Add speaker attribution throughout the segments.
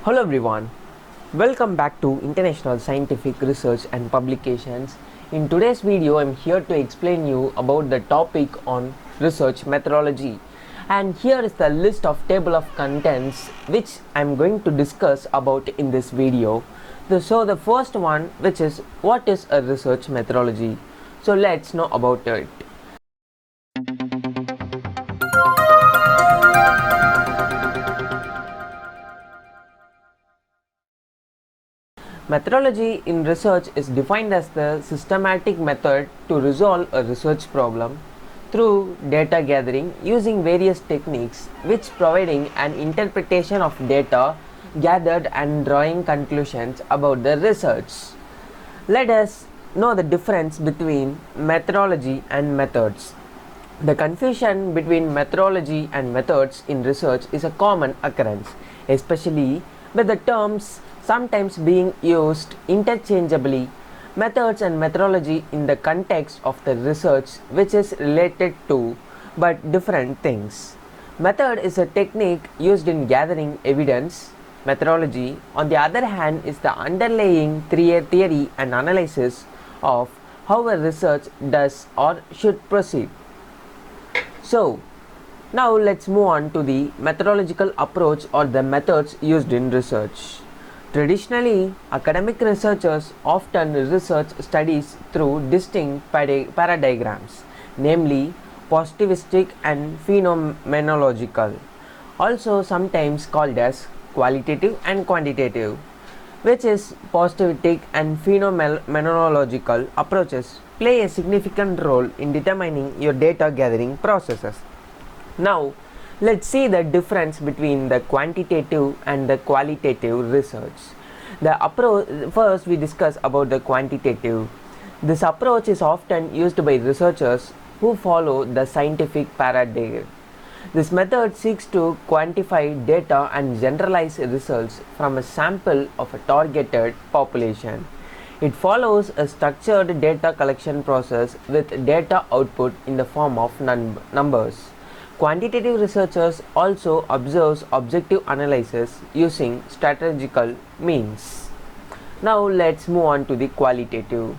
Speaker 1: Hello everyone, welcome back to International Scientific Research and Publications. In today's video, I'm here to explain you about the topic on research methodology. And here is the list of table of contents which I'm going to discuss about in this video. So the first one, which is what is a research methodology. So let's know about it. Methodology in research is defined as the systematic method to resolve a research problem through data gathering using various techniques which providing an interpretation of data gathered and drawing conclusions about the research. Let us know the difference between methodology and methods. The confusion between methodology and methods in research is a common occurrence, especially with the terms sometimes being used interchangeably. Methods and methodology in the context of the research which is related to but different things. Method is a technique used in gathering evidence. Methodology, on the other hand, is the underlying theory and analysis of how a research does or should proceed. So, now let's move on to the methodological approach or the methods used in research. Traditionally, academic researchers often research studies through distinct paradigms, namely positivistic and phenomenological, also sometimes called as qualitative and quantitative, which is positivistic and phenomenological approaches play a significant role in determining your data gathering processes. Now, let's see the difference between the quantitative and the qualitative research. First, we discuss about the quantitative. This approach is often used by researchers who follow the scientific paradigm. This method seeks to quantify data and generalize results from a sample of a targeted population. It follows a structured data collection process with data output in the form of numbers. Quantitative researchers also observe objective analysis using statistical means. Now let's move on to the qualitative.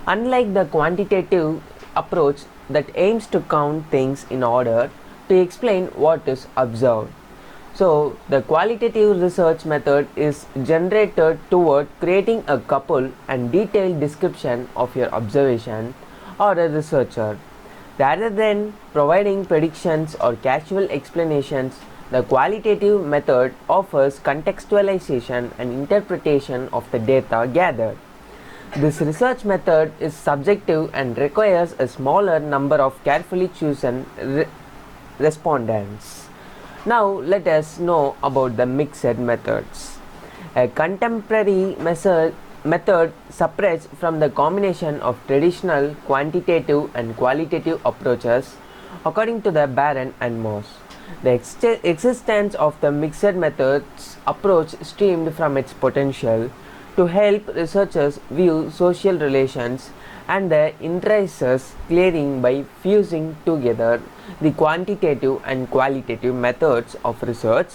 Speaker 1: Unlike the quantitative approach that aims to count things in order to explain what is observed. So, the qualitative research method is generated toward creating a couple and detailed description of your observation or a researcher. Rather than providing predictions or casual explanations, the qualitative method offers contextualization and interpretation of the data gathered. This research method is subjective and requires a smaller number of carefully chosen respondents. Now let us know about the mixed methods. A contemporary method separates from the combination of traditional quantitative and qualitative approaches according to the Barron and Moss. The existence of the mixed methods approach stemmed from its potential to help researchers view social relations and their interests clearly by fusing together the quantitative and qualitative methods of research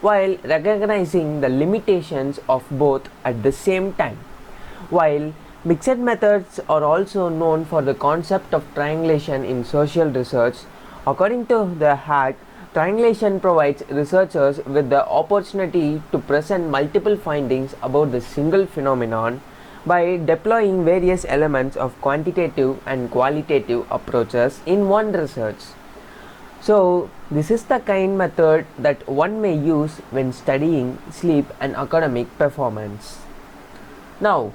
Speaker 1: while recognizing the limitations of both at the same time. While mixed methods are also known for the concept of triangulation in social research, according to the Hack, triangulation provides researchers with the opportunity to present multiple findings about the single phenomenon by deploying various elements of quantitative and qualitative approaches in one research. So, this is the kind method that one may use when studying sleep and academic performance. Now,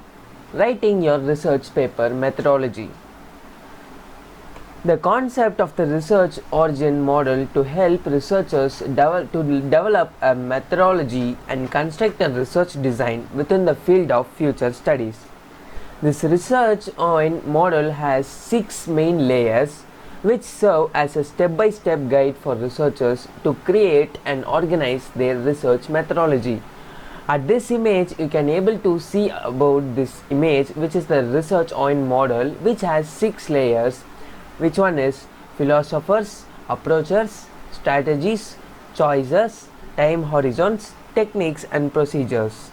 Speaker 1: writing your research paper methodology. The concept of the research origin model to help researchers develop a methodology and construct a research design within the field of future studies. This research model has 6 main layers which serve as a step-by-step guide for researchers to create and organize their research methodology. At this image, you can able to see about this image, which is the research model, which has 6 layers. Which one is philosophers, approaches, strategies, choices, time horizons, techniques and procedures.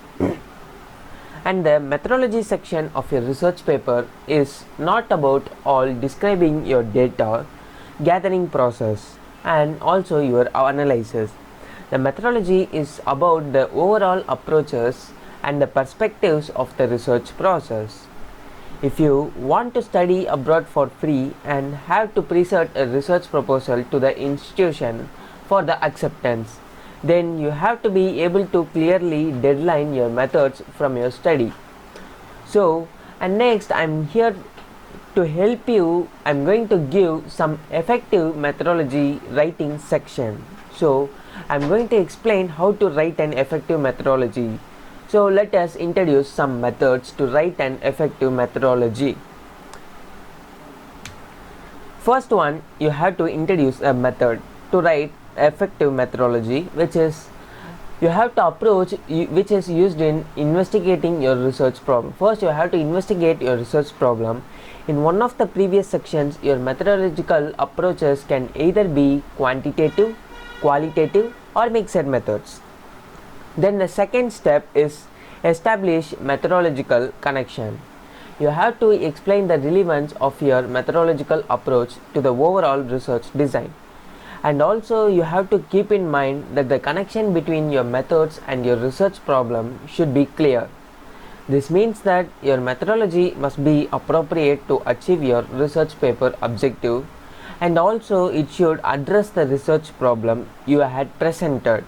Speaker 1: And the methodology section of your research paper is not about all describing your data gathering process and also your analysis. The methodology is about the overall approaches and the perspectives of the research process. If you want to study abroad for free and have to present a research proposal to the institution for the acceptance, then you have to be able to clearly deadline your methods from your study. So, and next I'm here to help you. I'm going to give some effective methodology writing section. So, I'm going to explain how to write an effective methodology. So, let us introduce some methods to write an effective methodology. First one, you have to introduce a method to write effective methodology, which is you have to approach which is used in investigating your research problem. First, you have to investigate your research problem. In one of the previous sections, your methodological approaches can either be quantitative, qualitative, or mixed methods. Then the second step is establish methodological connection. You have to explain the relevance of your methodological approach to the overall research design. And also you have to keep in mind that the connection between your methods and your research problem should be clear. This means that your methodology must be appropriate to achieve your research paper objective, and also it should address the research problem you had presented.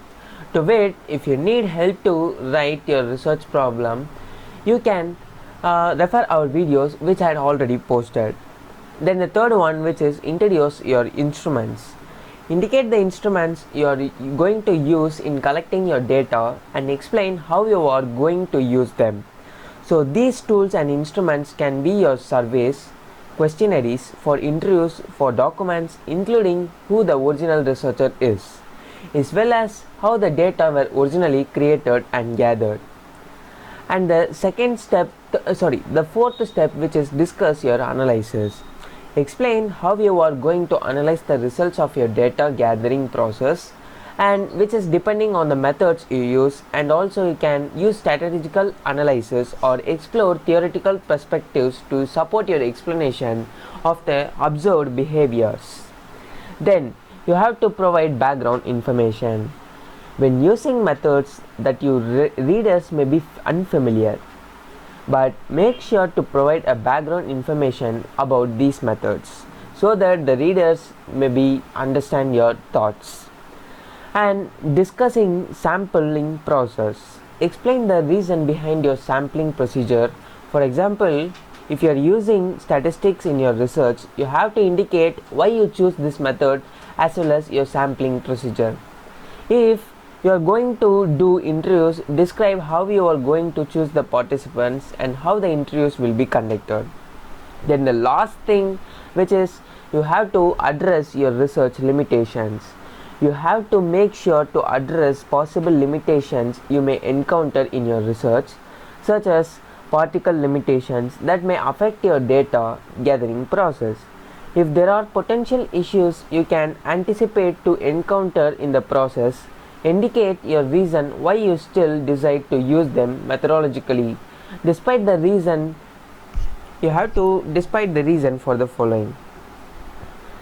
Speaker 1: To wit, if you need help to write your research problem, you can refer our videos which I had already posted. Then the third one, which is introduce your instruments. Indicate the instruments you are going to use in collecting your data and explain how you are going to use them. So these tools and instruments can be your surveys, questionnaires, for interviews, for documents including who the original researcher is, as well as how the data were originally created and gathered. And the fourth step, which is discuss your analysis. Explain how you are going to analyze the results of your data gathering process, and which is depending on the methods you use, and also you can use statistical analysis or explore theoretical perspectives to support your explanation of the observed behaviors. Then you have to provide background information. When using methods that your readers may be unfamiliar, but make sure to provide a background information about these methods so that the readers may understand your thoughts. And discussing sampling process. Explain the reason behind your sampling procedure. For example, if you are using statistics in your research, you have to indicate why you choose this method as well as your sampling procedure. If you are going to do interviews, describe how you are going to choose the participants and how the interviews will be conducted. Then the last thing, which is you have to address your research limitations. You have to make sure to address possible limitations you may encounter in your research, such as particle limitations that may affect your data gathering process. If there are potential issues you can anticipate to encounter in the process, indicate your reason why you still decide to use them methodologically, despite the reason for the following.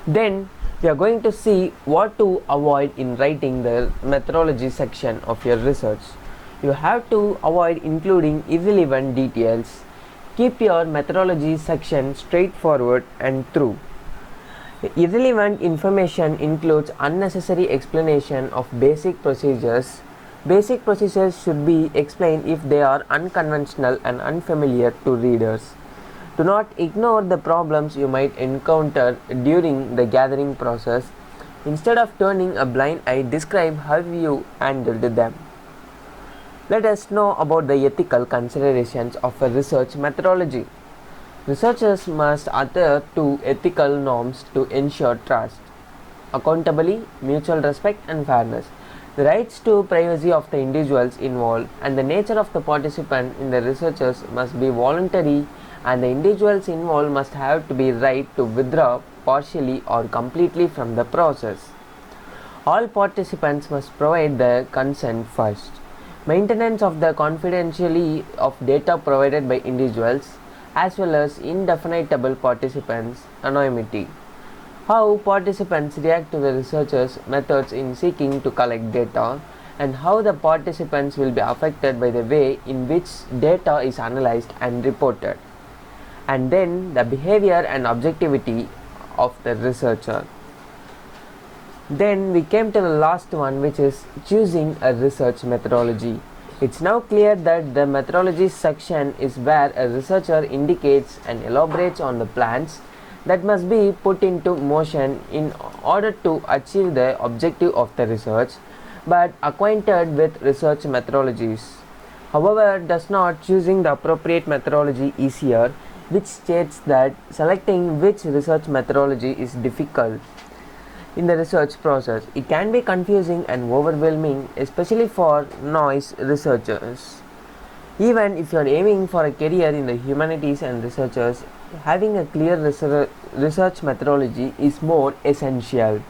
Speaker 1: Then we are going to see what to avoid in writing the methodology section of your research. You have to avoid including irrelevant details. Keep your methodology section straightforward and true. Irrelevant information includes unnecessary explanation of basic procedures. Basic procedures should be explained if they are unconventional and unfamiliar to readers. Do not ignore the problems you might encounter during the gathering process. Instead of turning a blind eye, describe how you handled them. Let us know about the ethical considerations of a research methodology. Researchers must adhere to ethical norms to ensure trust, accountability, mutual respect, and fairness. The rights to privacy of the individuals involved and the nature of the participant in the researches must be voluntary, and the individuals involved must have to be right to withdraw partially or completely from the process. All participants must provide their consent first. maintenance of the confidentiality of data provided by individuals, as well as indefinable participants' anonymity. How participants react to the researchers' methods in seeking to collect data, and how the participants will be affected by the way in which data is analyzed and reported, and then the behavior and objectivity of the researcher. Then we came to the last one, which is choosing a research methodology. It's now clear that the methodology section is where a researcher indicates and elaborates on the plans that must be put into motion in order to achieve the objective of the research, but acquainted with research methodologies. However, does not choosing the appropriate methodology easier, which states that selecting which research methodology is difficult. In the research process, it can be confusing and overwhelming, especially for novice researchers. Even if you are aiming for a career in the humanities and researchers, having a clear research methodology is more essential.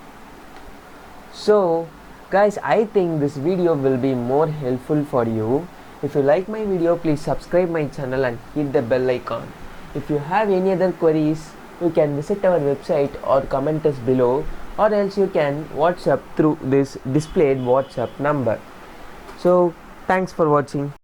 Speaker 1: So, guys, I think this video will be more helpful for you. If you like my video, please subscribe my channel and hit the bell icon. If you have any other queries, you can visit our website or comment us below, or else you can WhatsApp through this displayed WhatsApp number. So thanks for watching.